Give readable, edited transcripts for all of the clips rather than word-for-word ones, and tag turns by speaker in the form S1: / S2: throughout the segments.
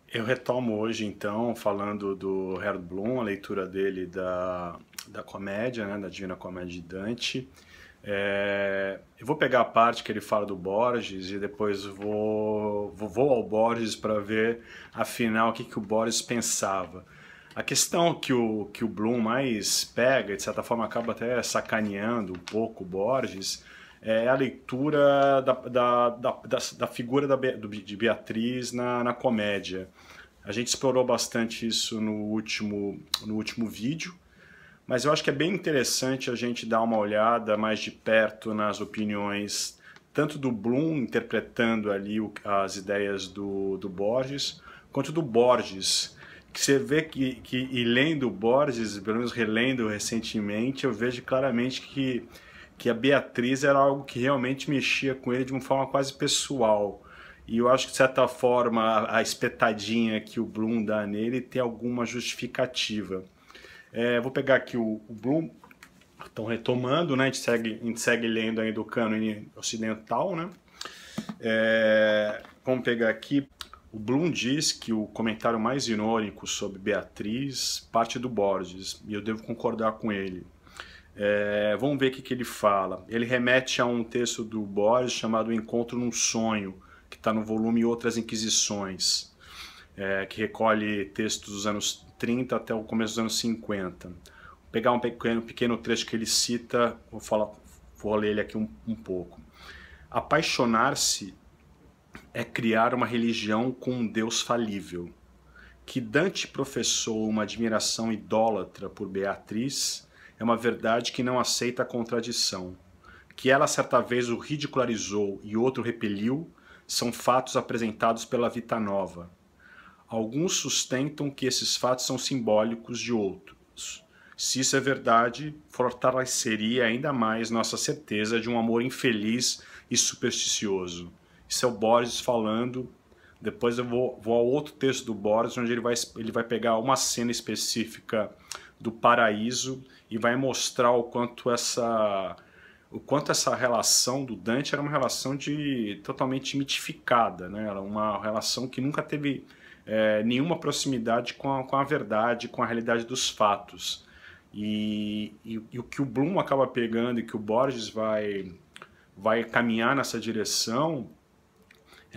S1: Eu retomo hoje, então, falando do Harold Bloom, a leitura dele da comédia, né, da Divina Comédia de Dante. Eu vou pegar a parte que ele fala do Borges e depois vou ao Borges para ver, afinal, o que o Borges pensava. A questão que o Bloom mais pega, de certa forma acaba até sacaneando um pouco o Borges, é a leitura da figura de Beatriz na comédia. A gente explorou bastante isso no último vídeo, mas eu acho que é bem interessante a gente dar uma olhada mais de perto nas opiniões, tanto do Bloom interpretando ali as ideias do Borges, quanto do Borges. Que você vê e lendo o Borges, pelo menos relendo recentemente, eu vejo claramente que a Beatriz era algo que realmente mexia com ele de uma forma quase pessoal. E eu acho que, de certa forma, a espetadinha que o Bloom dá nele tem alguma justificativa. Vou pegar aqui o Bloom, estão retomando, né? A gente segue lendo aí do cânone ocidental, né? Vamos pegar aqui. O Bloom diz que o comentário mais irônico sobre Beatriz parte do Borges, e eu devo concordar com ele. Vamos ver o que ele fala. Ele remete a um texto do Borges chamado Encontro num Sonho, que está no volume Outras Inquisições, que recolhe textos dos anos 30 até o começo dos anos 50. Vou pegar um pequeno trecho que ele cita, vou ler ele aqui um pouco. Apaixonar-se é criar uma religião com um Deus falível. Que Dante professou uma admiração idólatra por Beatriz é uma verdade que não aceita a contradição. Que ela certa vez o ridicularizou e outro repeliu são fatos apresentados pela Vita Nova. Alguns sustentam que esses fatos são simbólicos de outros. Se isso é verdade, fortaleceria ainda mais nossa certeza de um amor infeliz e supersticioso. Isso é o Borges falando. Depois eu vou ao outro texto do Borges, onde ele vai pegar uma cena específica do paraíso e vai mostrar o quanto essa relação do Dante era uma relação totalmente mitificada, né? Era uma relação que nunca teve nenhuma proximidade com a verdade, com a realidade dos fatos. E o que o Bloom acaba pegando e que o Borges vai caminhar nessa direção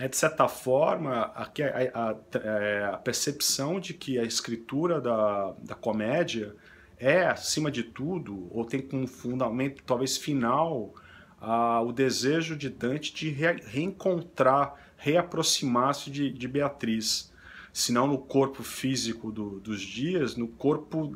S1: de certa forma, a percepção de que a escritura da comédia é, acima de tudo, ou tem como fundamento, talvez final, o desejo de Dante de reencontrar, reaproximar-se de Beatriz. Se não no corpo físico dos dias, no corpo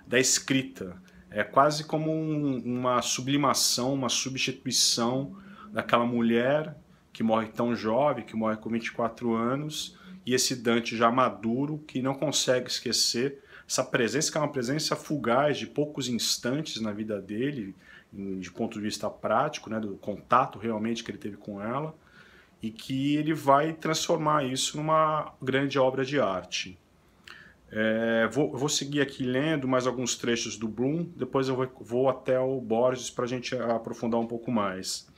S1: da escrita. É quase como uma sublimação, uma substituição daquela mulher que morre tão jovem, que morre com 24 anos, e esse Dante já maduro, que não consegue esquecer essa presença, que é uma presença fugaz de poucos instantes na vida dele, de ponto de vista prático, né, do contato realmente que ele teve com ela, e que ele vai transformar isso numa grande obra de arte. Vou seguir aqui lendo mais alguns trechos do Bloom, depois eu vou até o Borges para a gente aprofundar um pouco mais.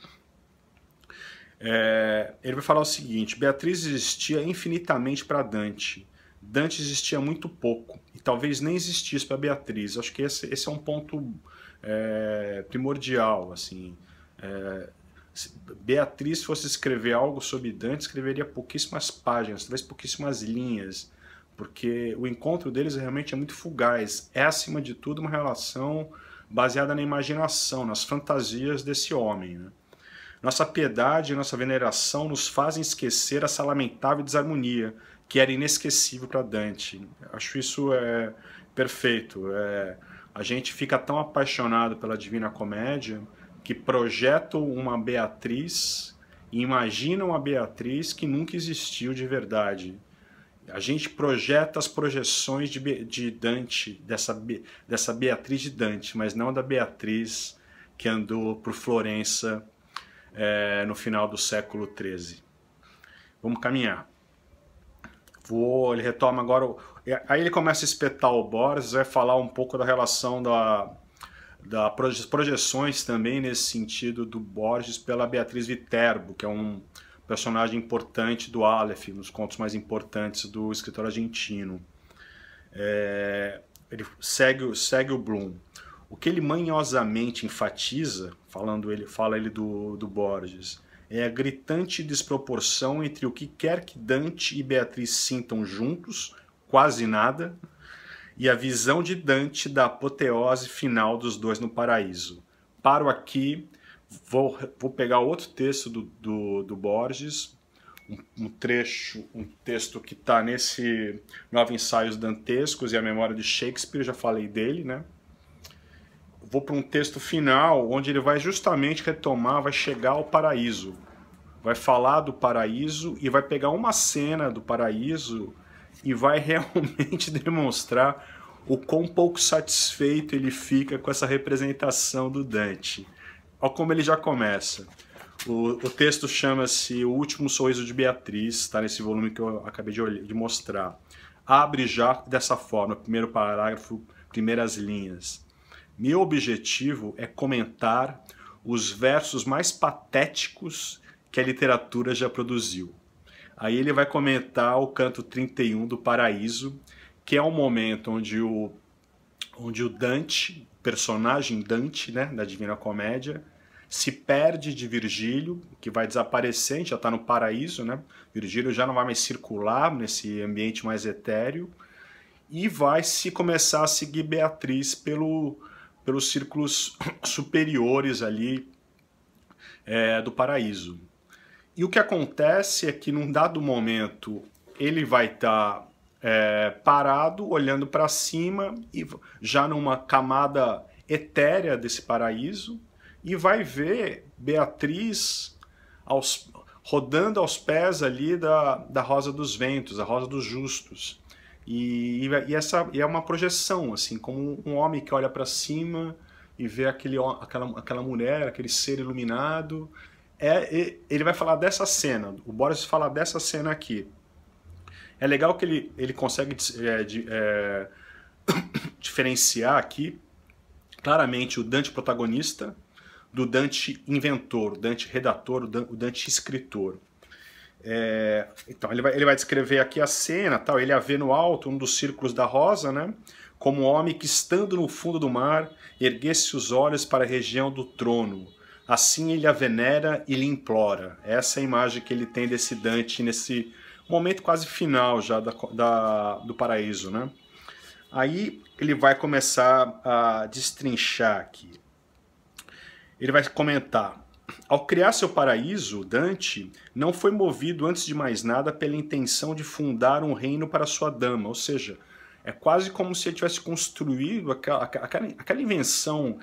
S1: Ele vai falar o seguinte: Beatriz existia infinitamente para Dante. Dante existia muito pouco, e talvez nem existisse para Beatriz. Acho que esse é um ponto primordial. Assim. Se Beatriz fosse escrever algo sobre Dante, escreveria pouquíssimas páginas, talvez pouquíssimas linhas, porque o encontro deles realmente é muito fugaz. É, acima de tudo, uma relação baseada na imaginação, nas fantasias desse homem, né? Nossa piedade e nossa veneração nos fazem esquecer essa lamentável desarmonia, que era inesquecível para Dante. Acho isso perfeito. A gente fica tão apaixonado pela Divina Comédia que projeta uma Beatriz e imagina uma Beatriz que nunca existiu de verdade. A gente projeta as projeções de Dante, dessa Beatriz de Dante, mas não da Beatriz que andou por Florença no final do século XIII. Vamos caminhar. Ele retoma agora. Aí ele começa a espetar o Borges, vai falar um pouco da relação das projeções também nesse sentido do Borges pela Beatriz Viterbo, que é um personagem importante do Aleph, nos contos mais importantes do escritor argentino. Ele segue o Bloom. O que ele manhosamente enfatiza, fala ele do Borges, é a gritante desproporção entre o que quer que Dante e Beatriz sintam juntos, quase nada, e a visão de Dante da apoteose final dos dois no paraíso. Paro aqui, vou pegar outro texto do Borges, um texto que está nesse 9 Ensaios Dantescos e a Memória de Shakespeare, já falei dele, né? Vou para um texto final, onde ele vai justamente retomar, vai chegar ao paraíso. Vai falar do paraíso e vai pegar uma cena do paraíso e vai realmente demonstrar o quão pouco satisfeito ele fica com essa representação do Dante. Olha como ele já começa. O texto chama-se O Último Sorriso de Beatriz, está nesse volume que eu acabei de mostrar. Abre já dessa forma, primeiro parágrafo, primeiras linhas. Meu objetivo é comentar os versos mais patéticos que a literatura já produziu. Aí ele vai comentar o canto 31 do Paraíso, que é um momento onde o Dante, personagem Dante, né, da Divina Comédia, se perde de Virgílio, que vai desaparecer, a gente já está no paraíso, né? Virgílio já não vai mais circular nesse ambiente mais etéreo, e vai se começar a seguir Beatriz pelos círculos superiores ali do paraíso. E o que acontece é que num dado momento ele vai estar parado, olhando para cima, e já numa camada etérea desse paraíso, e vai ver Beatriz rodando aos pés ali da Rosa dos Ventos, a Rosa dos Justos. E essa é uma projeção, assim, como um homem que olha para cima e vê aquela mulher, aquele ser iluminado. Ele vai falar dessa cena, o Borges fala dessa cena aqui. É legal que ele consegue diferenciar aqui claramente o Dante protagonista do Dante inventor, o Dante redator, o Dante escritor. Então ele vai descrever aqui a cena, tal. Ele a vê no alto, um dos círculos da rosa, né? Como um homem que, estando no fundo do mar, erguesse os olhos para a região do trono. Assim ele a venera e lhe implora. Essa é a imagem que ele tem desse Dante nesse momento quase final já do paraíso, né? Aí ele vai começar a destrinchar aqui. Ele vai comentar: ao criar seu paraíso, Dante não foi movido antes de mais nada pela intenção de fundar um reino para sua dama, ou seja, é quase como se ele tivesse construído aquela invenção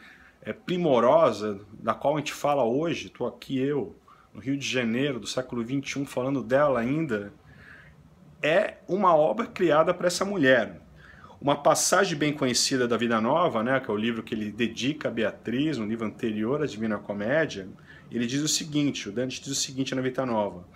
S1: primorosa da qual a gente fala hoje. Estou aqui eu, no Rio de Janeiro do século XXI, falando dela ainda. É uma obra criada para essa mulher. Uma passagem bem conhecida da Vida Nova, né, que é o livro que ele dedica a Beatriz, um livro anterior à Divina Comédia, ele diz o seguinte, o Dante diz o seguinte na Vida Nova: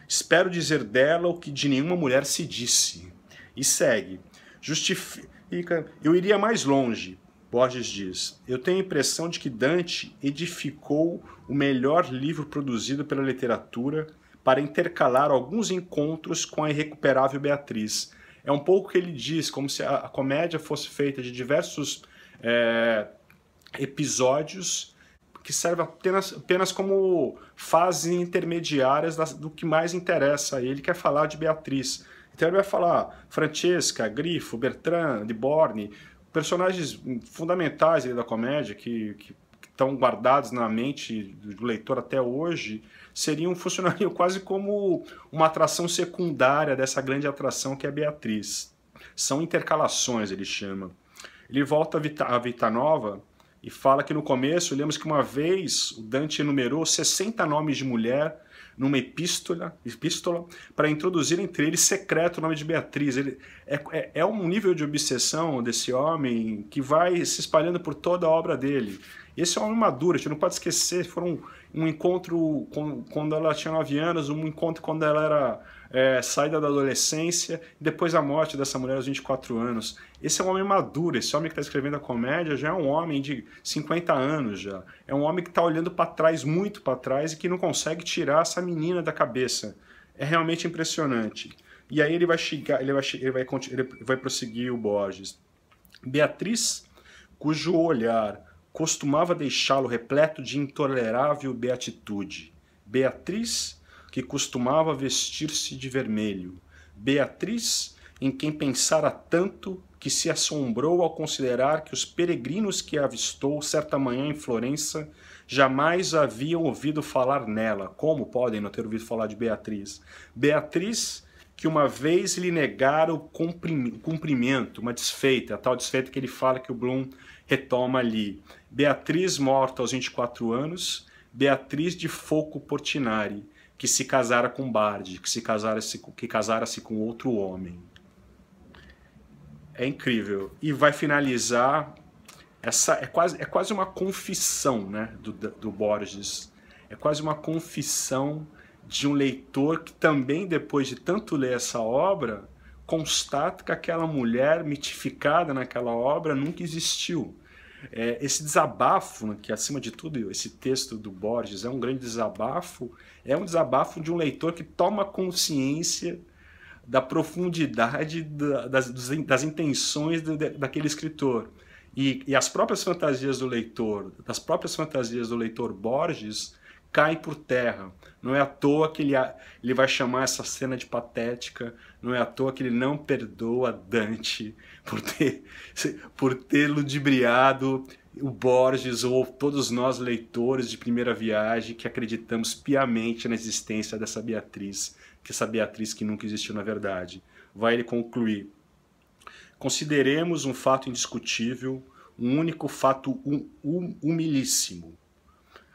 S1: espero dizer dela o que de nenhuma mulher se disse. E segue: justifica, eu iria mais longe, Borges diz. Eu tenho a impressão de que Dante edificou o melhor livro produzido pela literatura para intercalar alguns encontros com a irrecuperável Beatriz. É um pouco o que ele diz, como se a comédia fosse feita de diversos episódios que servem apenas como fases intermediárias do que mais interessa a ele, que é falar de Beatriz. Então ele vai falar Francesca, Grifo, Bertrand, de Borne, personagens fundamentais da comédia que estão guardados na mente do leitor até hoje, funcionariam quase como uma atração secundária dessa grande atração que é a Beatriz. São intercalações, ele chama. Ele volta a Vita Nova e fala que no começo, lemos que uma vez o Dante enumerou 60 nomes de mulher numa epístola para introduzir entre eles secreto o nome de Beatriz. É um nível de obsessão desse homem que vai se espalhando por toda a obra dele. Esse é um homem maduro, a gente não pode esquecer, foram um encontro quando ela tinha 9 anos, um encontro quando ela era saída da adolescência, depois a morte dessa mulher aos 24 anos. Esse é um homem maduro, esse homem que está escrevendo a comédia já é um homem de 50 anos já. É um homem que está olhando para trás, muito para trás, e que não consegue tirar essa menina da cabeça. É realmente impressionante. E aí ele vai prosseguir o Borges. Beatriz, cujo olhar costumava deixá-lo repleto de intolerável beatitude. Beatriz, que costumava vestir-se de vermelho. Beatriz, em quem pensara tanto que se assombrou ao considerar que os peregrinos que avistou certa manhã em Florença jamais haviam ouvido falar nela. Como podem não ter ouvido falar de Beatriz? Beatriz, que uma vez lhe negara o cumprimento, uma desfeita, a tal desfeita que ele fala que o Bloom retoma ali. Beatriz morta aos 24 anos, Beatriz de Foucault Portinari, que se casara com Bardi, que casara-se com outro homem. É incrível. E vai finalizar, é quase uma confissão, né, do Borges. É quase uma confissão de um leitor que também, depois de tanto ler essa obra, constata que aquela mulher mitificada naquela obra nunca existiu. Esse desabafo, que acima de tudo esse texto do Borges é um grande desabafo, é um desabafo de um leitor que toma consciência da profundidade das intenções daquele escritor. E as próprias fantasias do leitor, Borges, caem por terra. Não é à toa que ele vai chamar essa cena de patética, não é à toa que ele não perdoa Dante por ter ludibriado o Borges, ou todos nós leitores de primeira viagem que acreditamos piamente na existência dessa Beatriz, que essa Beatriz que nunca existiu na verdade. Vai ele concluir: consideremos um fato indiscutível, um único fato humilíssimo.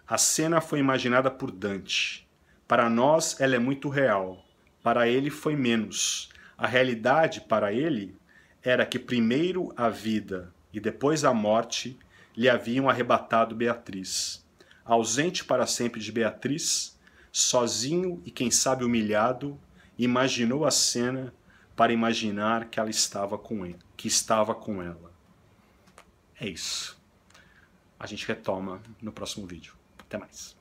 S1: A cena foi imaginada por Dante. Para nós ela é muito real. Para ele foi menos. A realidade para ele era que primeiro a vida e depois a morte lhe haviam arrebatado Beatriz. Ausente para sempre de Beatriz, sozinho e quem sabe humilhado, imaginou a cena para imaginar que ela estava com ele, que estava com ela. É isso. A gente retoma no próximo vídeo. Até mais.